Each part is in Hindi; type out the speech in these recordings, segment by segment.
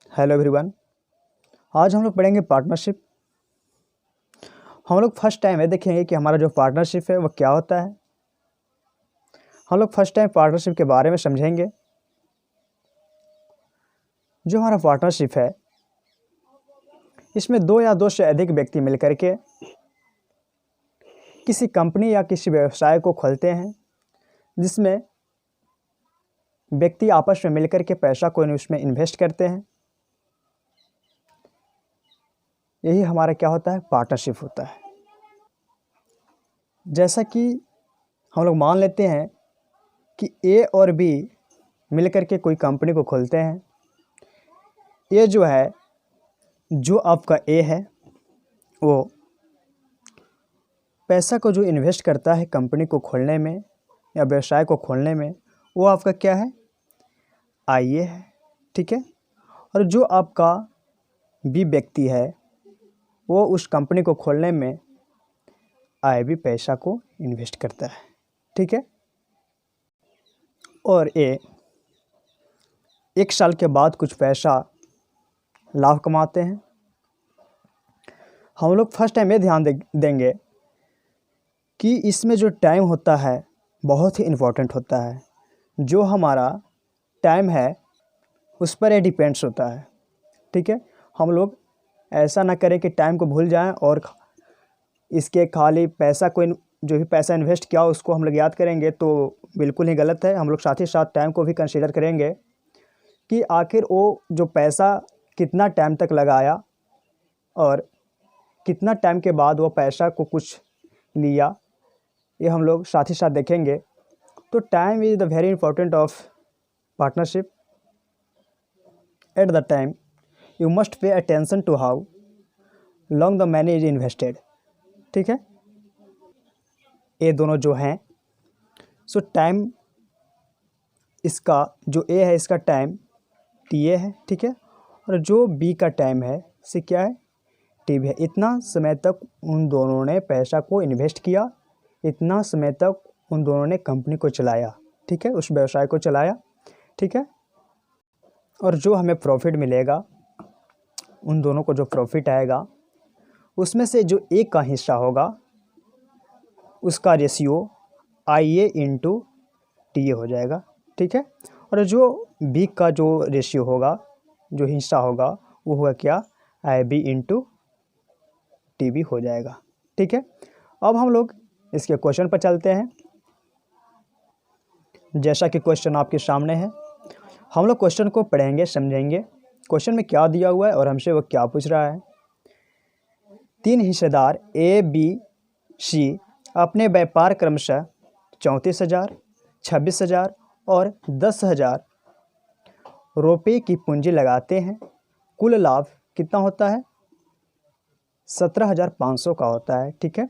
Hello everyone. आज हम लोग पढ़ेंगे पार्टनरशिप। हम लोग फर्स्ट टाइम है देखेंगे कि हमारा जो पार्टनरशिप है वो क्या होता है। हम लोग फर्स्ट टाइम पार्टनरशिप के बारे में समझेंगे। जो हमारा पार्टनरशिप है इसमें दो या दो से अधिक व्यक्ति मिलकर के किसी कंपनी या किसी व्यवसाय को खोलते हैं, जिसमें व्यक्ति आपस में मिलकर के पैसा को उसमें इन्वेस्ट करते हैं। यही हमारा क्या होता है, पार्टनरशिप होता है। जैसा कि हम लोग मान लेते हैं कि ए और बी मिलकर के कोई कंपनी को खोलते हैं। ये जो है, जो आपका ए है वो पैसा को जो इन्वेस्ट करता है कंपनी को खोलने में या व्यवसाय को खोलने में, वो आपका क्या है, आई ए है। ठीक है। और जो आपका बी व्यक्ति है वो उस कंपनी को खोलने में आई बी पैसा को इन्वेस्ट करता है। ठीक है। और ए एक साल के बाद कुछ पैसा लाभ कमाते हैं। हम लोग फर्स्ट टाइम ये ध्यान देंगे कि इसमें जो टाइम होता है बहुत ही इम्पोर्टेंट होता है। जो हमारा टाइम है उस पर ये डिपेंड्स होता है। ठीक है। हम लोग ऐसा ना करें कि टाइम को भूल जाएं और इसके खाली पैसा को जो भी पैसा इन्वेस्ट किया उसको हम लोग याद करेंगे, तो बिल्कुल ही गलत है। हम लोग साथ ही साथ टाइम को भी कंसीडर करेंगे कि आखिर वो जो पैसा कितना टाइम तक लगाया और कितना टाइम के बाद वो पैसा को कुछ लिया, ये हम लोग साथ ही साथ देखेंगे। तो time is the very important of partnership. At the time you must pay attention to how long the money is invested. ठीक है। ये दोनों जो हैं, सो टाइम इसका जो ए है इसका टाइम टी ए है। ठीक है। और जो बी का टाइम है से क्या है, टी बी है। इतना समय तक उन दोनों ने पैसा को इन्वेस्ट किया, इतना समय तक उन दोनों ने कंपनी को चलाया। ठीक है। उस व्यवसाय को चलाया। ठीक है। और जो हमें प्रॉफिट मिलेगा, उन दोनों को जो प्रॉफिट आएगा उसमें से जो ए का हिस्सा होगा उसका ratio I A into T A हो जाएगा। ठीक है। और जो बी का जो रेशियो होगा, जो हिस्सा होगा, वो होगा क्या, आई बी इंटू टी बी हो जाएगा। ठीक है। अब हम लोग इसके क्वेश्चन पर चलते हैं। जैसा कि क्वेश्चन आपके सामने है, हम लोग क्वेश्चन को पढ़ेंगे, समझेंगे क्वेश्चन में क्या दिया हुआ है और हमसे वो क्या पूछ रहा है। 3 हिस्सेदार ए बी सी अपने व्यापार क्रमशः 34,000, 26,000 और 10,000 रुपये की पूंजी लगाते हैं। कुल लाभ कितना होता है, 17,500 का होता है। ठीक है।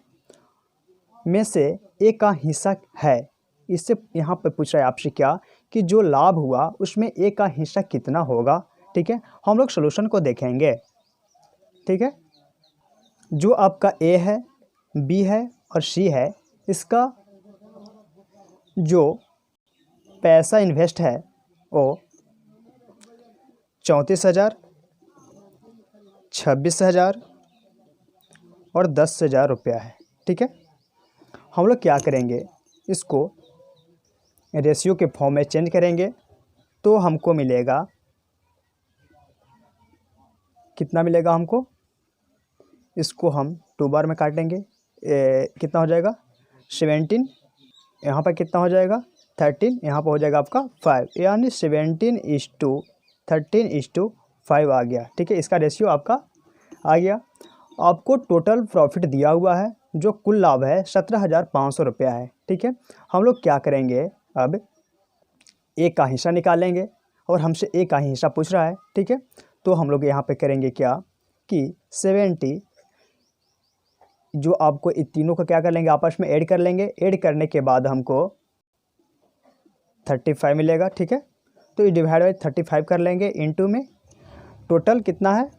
में से ए का हिस्सा है, इससे यहाँ पर पूछ रहा है आपसे क्या, कि जो लाभ हुआ उसमें ए का हिस्सा कितना होगा। ठीक है। हम लोग सॉल्यूशन को देखेंगे। ठीक है। जो आपका ए है, बी है और सी है, इसका जो पैसा इन्वेस्ट है वो 34,000, 26,000 और 10,000 रुपया है। ठीक है। हम लोग क्या करेंगे, इसको रेशियो के फॉर्म में चेंज करेंगे तो हमको मिलेगा, कितना मिलेगा हमको, इसको हम 2 बार में काटेंगे। कितना हो जाएगा 17, यहाँ पर कितना हो जाएगा 13, यहाँ पर हो जाएगा आपका 5, यानी 17:13:5 आ गया। ठीक है। इसका रेशियो आपका आ गया। आपको टोटल प्रॉफिट दिया हुआ है, जो कुल लाभ है 17,500 रुपया है। ठीक है। हम लोग क्या करेंगे, अब ए का हिस्सा निकालेंगे और हमसे ए का हिस्सा पूछ रहा है। ठीक है। तो हम लोग यहाँ पे करेंगे क्या कि 70, जो आपको इन तीनों को क्या कर लेंगे, आपस में ऐड कर लेंगे। ऐड करने के बाद हमको 35 मिलेगा। ठीक है। तो ये डिवाइड बाई 35 कर लेंगे, इनटू में टोटल कितना है,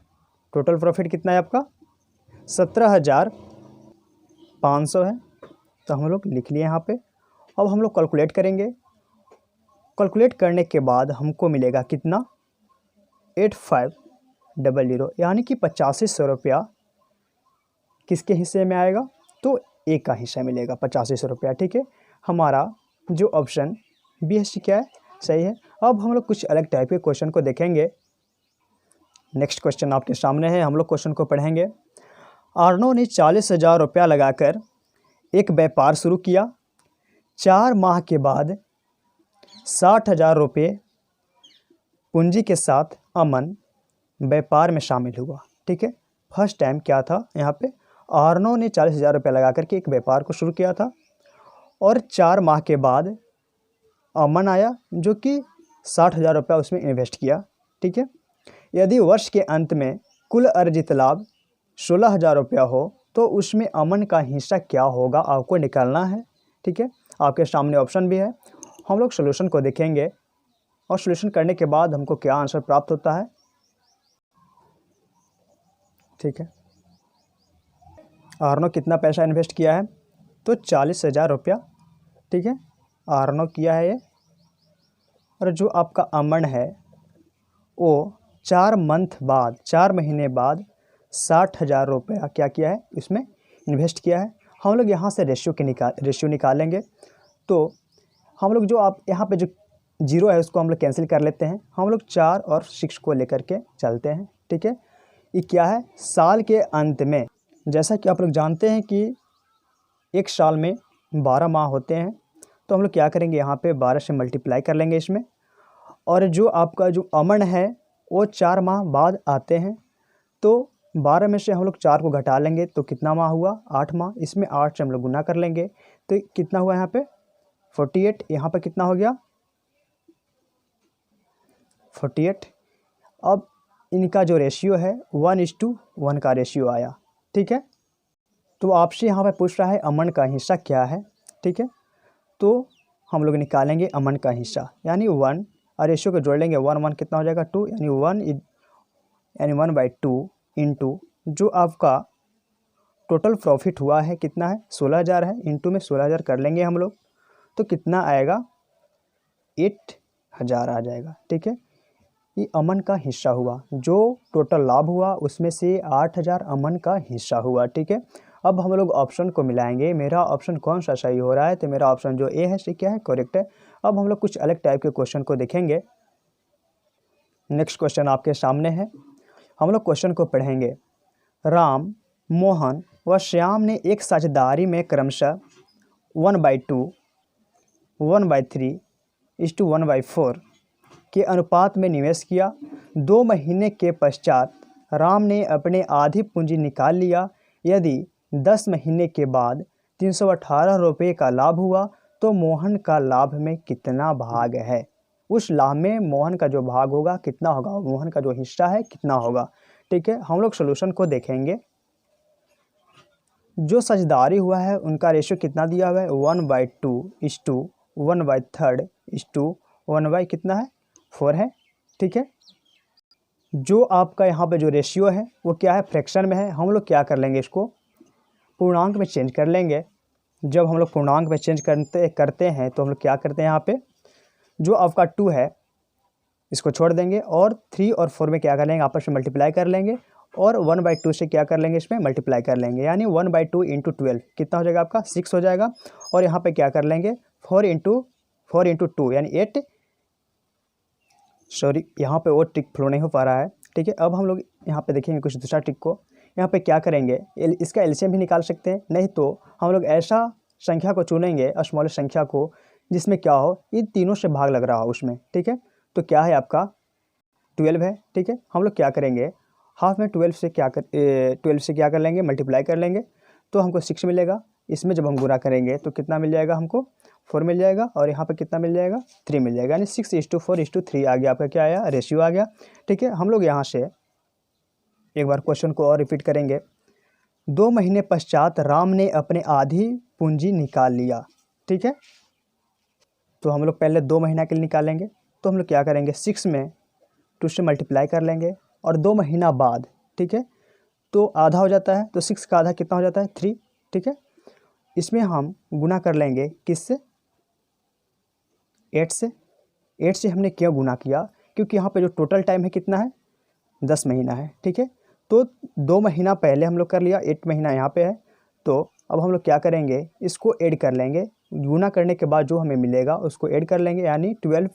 टोटल प्रॉफिट कितना है आपका 17,500 है। तो हम लोग लिख लिए यहाँ पे। अब हम लोग कैलकुलेट करेंगे। कैलकुलेट करने के बाद हमको मिलेगा कितना, 85 00, यानी कि 8500 रुपया किसके हिस्से में आएगा, तो ए का हिस्सा मिलेगा 8500 रुपया। ठीक है, हमारा जो ऑप्शन बी है क्या है, सही है। अब हम लोग कुछ अलग टाइप के क्वेश्चन को देखेंगे। नेक्स्ट क्वेश्चन आपके सामने है, हम लोग क्वेश्चन को पढ़ेंगे। आर्नो ने 40,000 रुपया लगाकर एक व्यापार शुरू किया। 4 माह के बाद 60,000 रुपये पूंजी के साथ अमन व्यापार में शामिल हुआ। ठीक है, फर्स्ट टाइम क्या था यहाँ पे, आर्नो ने 40,000 रुपया लगा करके एक व्यापार को शुरू किया था और 4 माह के बाद अमन आया जो कि 60,000 रुपया उसमें इन्वेस्ट किया। ठीक है, यदि वर्ष के अंत में कुल अर्जित लाभ 16,000 रुपया हो तो उसमें अमन का हिस्सा क्या होगा, आपको निकालना है। ठीक है, आपके सामने ऑप्शन भी है, हम लोग सोल्यूशन को देखेंगे और सोल्यूशन करने के बाद हमको क्या आंसर प्राप्त होता है। ठीक है, आर्नो कितना पैसा इन्वेस्ट किया है, तो 40,000 रुपया। ठीक है, आर्नो किया है ये, और जो आपका अमन है वो 4 महीने बाद 60,000 रुपया क्या किया है, इसमें इन्वेस्ट किया है। हम लोग यहाँ से रेशियो निकालेंगे, तो हम लोग जो आप यहाँ पे जो 0 है उसको हम लोग कैंसिल कर लेते हैं। हम लोग 4 और 6 को लेकर के चलते हैं। ठीक है, ये क्या है, साल के अंत में, जैसा कि आप लोग जानते हैं कि एक साल में 12 माह होते हैं, तो हम लोग क्या करेंगे, यहाँ पे 12 से मल्टीप्लाई कर लेंगे इसमें। और जो आपका जो अमन है वो 4 माह बाद आते हैं, तो 12 में से हम लोग 4 को घटा लेंगे तो कितना माह हुआ, 8 माह। इसमें 8 से हम लोग गुना कर लेंगे तो कितना हुआ यहाँ पे 48। यहाँ पे कितना हो गया 48। अब इनका जो रेशियो है 1:1 का रेशियो आया। ठीक है, तो आपसे यहाँ पे पूछ रहा है अमन का हिस्सा क्या है। ठीक है, तो हम लोग निकालेंगे अमन का हिस्सा, यानी 1 और रेशियो को जोड़ लेंगे, 1 कितना हो जाएगा 2, यानी 1/2 इंटू जो आपका टोटल प्रॉफिट हुआ है कितना है 16,000 है, इंटू में 16,000 कर लेंगे हम लोग, तो कितना आएगा 8,000 आ जाएगा। ठीक है, ये अमन का हिस्सा हुआ, जो टोटल लाभ हुआ उसमें से 8,000 अमन का हिस्सा हुआ। ठीक है, अब हम लोग ऑप्शन को मिलाएंगे, मेरा ऑप्शन कौन सा सही हो रहा है, तो मेरा ऑप्शन जो ए है सही क्या है, करेक्ट है। अब हम लोग कुछ अलग टाइप के क्वेश्चन को देखेंगे। नेक्स्ट क्वेश्चन आपके सामने है, हम लोग क्वेश्चन को पढ़ेंगे। राम, मोहन व श्याम ने एक साझेदारी में क्रमशः 1/2, 1/3 इस टू 1/4 के अनुपात में निवेश किया। 2 महीने के पश्चात राम ने अपने आधी पूंजी निकाल लिया। यदि 10 महीने के बाद 318 रुपये का लाभ हुआ तो मोहन का लाभ में कितना भाग है, उस लाभ में मोहन का जो भाग होगा कितना होगा, मोहन का जो हिस्सा है कितना होगा। ठीक है, हम लोग सोल्यूशन को देखेंगे। जो साझेदारी हुआ है उनका रेशियो कितना दिया हुआ है 1/2 इस टू 1/3 इस टू 1 कितना है 4 है। ठीक है, जो आपका यहाँ पे जो रेशियो है वो क्या है, फ्रैक्शन में है। हम लोग क्या कर लेंगे, इसको पूर्णांक में चेंज कर लेंगे। जब हम लोग पूर्णांक में चेंज करते हैं तो हम लोग क्या करते हैं, यहाँ पे जो आपका 2 है इसको छोड़ देंगे और 3 और 4 में क्या कर लेंगे, आपस में मल्टीप्लाई कर लेंगे और 1/2 से क्या कर लेंगे, इसमें मल्टीप्लाई कर लेंगे, यानी 1/2 इंटू 12 कितना हो जाएगा आपका 6 हो जाएगा। और यहाँ पे क्या कर लेंगे 4 इंटू 2 यानी 8। सॉरी, यहाँ पे वो ट्रिक फ्लो नहीं हो पा रहा है। ठीक है, अब हम लोग यहाँ पे देखेंगे कुछ दूसरा ट्रिक को। यहाँ पे क्या करेंगे, इसका एलसीएम भी निकाल सकते हैं, नहीं तो हम लोग ऐसा संख्या को चुनेंगे, स्मॉलेस्ट संख्या को, जिसमें क्या हो इन तीनों से भाग लग रहा हो उसमें। ठीक है, तो क्या है आपका 12 है। ठीक है, हम लोग क्या करेंगे, हाफ में 12 से क्या कर लेंगे, मल्टीप्लाई कर लेंगे तो हमको 6 मिलेगा। इसमें जब हम गुणा करेंगे तो कितना मिल जाएगा, हमको 4 मिल जाएगा और यहाँ पे कितना मिल जाएगा 3 मिल जाएगा, यानी 6:4:3 आ गया आपका, क्या आया रेशियो आ गया। ठीक है, हम लोग यहाँ से एक बार क्वेश्चन को और रिपीट करेंगे। 2 महीने पश्चात राम ने अपने आधी पूंजी निकाल लिया। ठीक है, तो हम लोग पहले 2 महीना के लिए निकालेंगे, तो हम लोग क्या करेंगे 6 में 2 से मल्टीप्लाई कर लेंगे और 2 महीना बाद, ठीक है, तो आधा हो जाता है, तो 6 का आधा कितना हो जाता है 3। ठीक है, इसमें हम गुना कर लेंगे किससे 8 से। 8 से हमने क्यों गुना किया, क्योंकि यहाँ पे जो टोटल टाइम है कितना है 10 महीना है, ठीक है। तो 2 महीना पहले हम लोग कर लिया, 8 महीना यहाँ पे है। तो अब हम लोग क्या करेंगे, इसको ऐड कर लेंगे, गुना करने के बाद जो हमें मिलेगा उसको ऐड कर लेंगे, यानी 12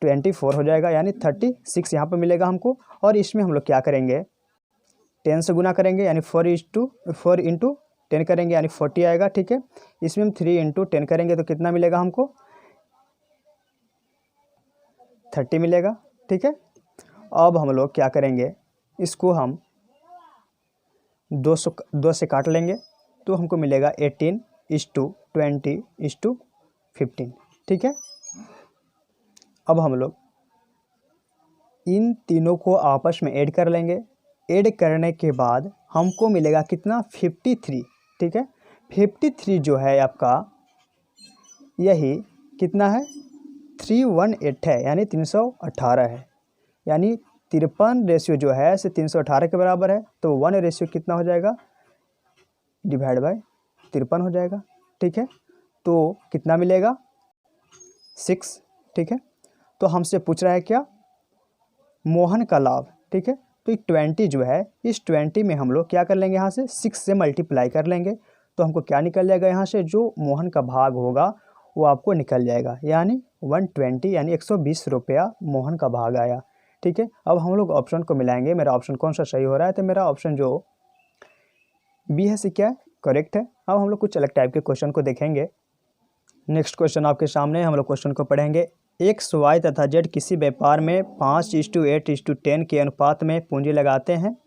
+ 24 हो जाएगा, यानी 36 यहाँ पर मिलेगा हमको। और इसमें हम लोग क्या करेंगे, 10 से गुना करेंगे, यानी 4 इंटू 10 करेंगे, यानी 40 आएगा, ठीक है। इसमें हम 3 इंटू 10 करेंगे तो कितना मिलेगा हमको, 30 मिलेगा, ठीक है। अब हम लोग क्या करेंगे, इसको हम 2 से काट लेंगे तो हमको मिलेगा 18:20:15, ठीक है। अब हम लोग इन तीनों को आपस में ऐड कर लेंगे। ऐड करने के बाद हमको मिलेगा कितना, 53, ठीक है। 53 जो है आपका, यही कितना है, 318 है, यानी 318 है, यानी 53 रेशियो जो है से 318 के बराबर है। तो 1 रेशियो कितना हो जाएगा, डिवाइड बाय 53 हो जाएगा, ठीक है। तो कितना मिलेगा, 6, ठीक है। तो हमसे पूछ रहा है क्या, मोहन का लाभ, ठीक है। तो 20 जो है, इस 20 में हम लोग क्या कर लेंगे, यहाँ से 6 से मल्टीप्लाई कर लेंगे तो हमको क्या निकल जाएगा, यहाँ से जो मोहन का भाग होगा वो आपको निकल जाएगा, यानी 120, यानी 120 रुपया मोहन का भाग आया, ठीक है। अब हम लोग ऑप्शन को मिलाएंगे, मेरा ऑप्शन कौन सा सही हो रहा है, तो मेरा ऑप्शन जो बी है, से क्या है, करेक्ट है। अब हम लोग कुछ अलग टाइप के क्वेश्चन को देखेंगे। नेक्स्ट क्वेश्चन आपके सामने, हम लोग क्वेश्चन को पढ़ेंगे। एक्स, वाई तथा जेड किसी व्यापार में 5:8:10 के अनुपात में पूंजी लगाते हैं।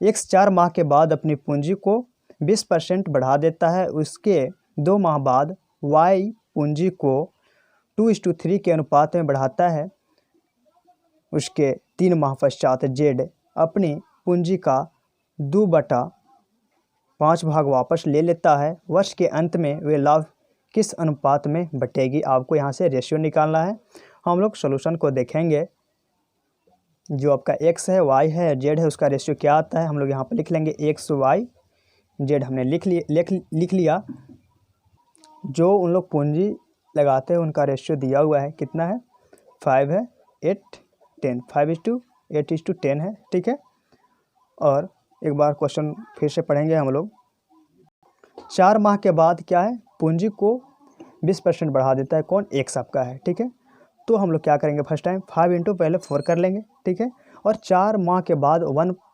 एक्स 4 माह के बाद अपनी पूंजी को 20% बढ़ा देता है। उसके 2 माह बाद वाई पूंजी को 2:3 के अनुपात में बढ़ाता है। उसके 3 माह पश्चात जेड अपनी पूंजी का 2/5 भाग वापस ले लेता है। वर्ष के अंत में वे लाभ किस अनुपात में बटेगी, आपको यहाँ से रेशियो निकालना है। हम लोग सॉल्यूशन को देखेंगे। जो आपका एक्स है, वाई है, जेड है, उसका रेशियो क्या आता है, हम लोग यहाँ पर लिख लेंगे एक्स वाई जेड, हमने लिख लिया। जो उन लोग पूंजी लगाते हैं उनका रेशियो दिया हुआ है, कितना है, 5 है, 8, 10, 5:8:10 है, ठीक है। और एक बार क्वेश्चन फिर से पढ़ेंगे हम लोग। 4 माह के बाद क्या है, पूंजी को 20% बढ़ा देता है, कौन, एक्स आपका है, ठीक है। तो हम लोग क्या करेंगे, फर्स्ट टाइम 5 इंटू पहले 4 कर लेंगे, ठीक है। और 4 माह के बाद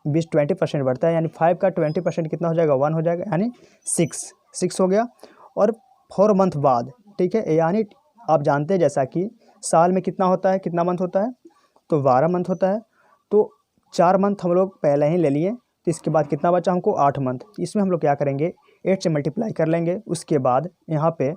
20% बढ़ता है, यानी 5 का 20% कितना हो जाएगा, 1 हो जाएगा, यानी 6 हो गया। और 4 मंथ बाद, ठीक है, यानी आप जानते हैं जैसा कि साल में कितना होता है, कितना मंथ होता है, तो 12 मंथ होता है। तो 4 मंथ हम लोग पहले ही ले लिए, तो इसके बाद कितना बचा हमको, 8 मंथ। इसमें हम लोग क्या करेंगे, 8 से मल्टीप्लाई कर लेंगे। उसके बाद यहाँ पे,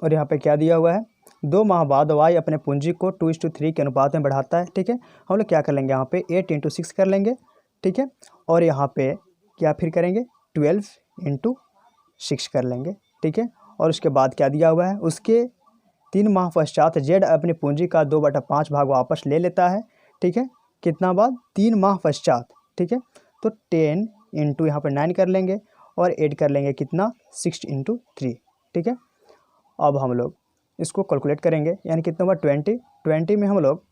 और यहाँ पे क्या दिया हुआ है, 2 माह बाद वाई अपने पूंजी को 2:3 के अनुपात में बढ़ाता है, ठीक है। हम लोग क्या कर लेंगे, यहाँ पे 8 × 6 कर लेंगे, ठीक है। और यहाँ पे क्या फिर करेंगे, 12 × 6 कर लेंगे, ठीक है। और उसके बाद क्या दिया हुआ है, उसके 3 माह पश्चात जेड अपनी पूंजी का 2/5 भाग वापस ले लेता है, ठीक है। कितना बाद, 3 माह पश्चात, ठीक है। तो 10 × यहाँ पर 9 कर लेंगे और ऐड कर लेंगे कितना, 6 × 3, ठीक है। अब हम लोग इसको कैलकुलेट करेंगे, यानी कितना हुआ, 20 में हम लोग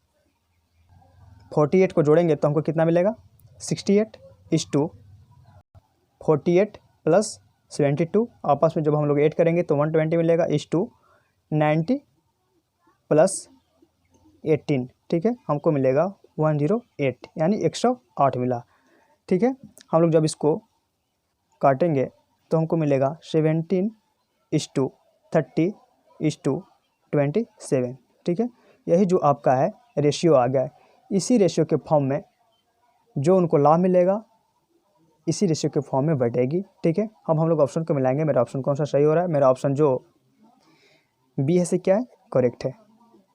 48 को जोड़ेंगे तो हमको कितना मिलेगा, 68 + 48 + 72, आपस में जब हम लोग ऐड करेंगे तो 120 मिलेगा, = 90 + 18, ठीक है। हमको मिलेगा 108, यानी 108 मिला, ठीक है। हम लोग जब इसको काटेंगे तो हमको मिलेगा 17 = 30 = 27, ठीक है। यही जो आपका है रेशियो आ गया है। इसी रेशियो के फॉर्म में जो उनको लाभ मिलेगा, इसी रेशियो के फॉर्म में बढ़ेगी, ठीक है। हम लोग ऑप्शन को मिलाएंगे। मेरा ऑप्शन कौन सा सही हो रहा है, मेरा ऑप्शन जो बी है, से क्या है, करेक्ट है।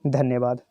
धन्यवाद।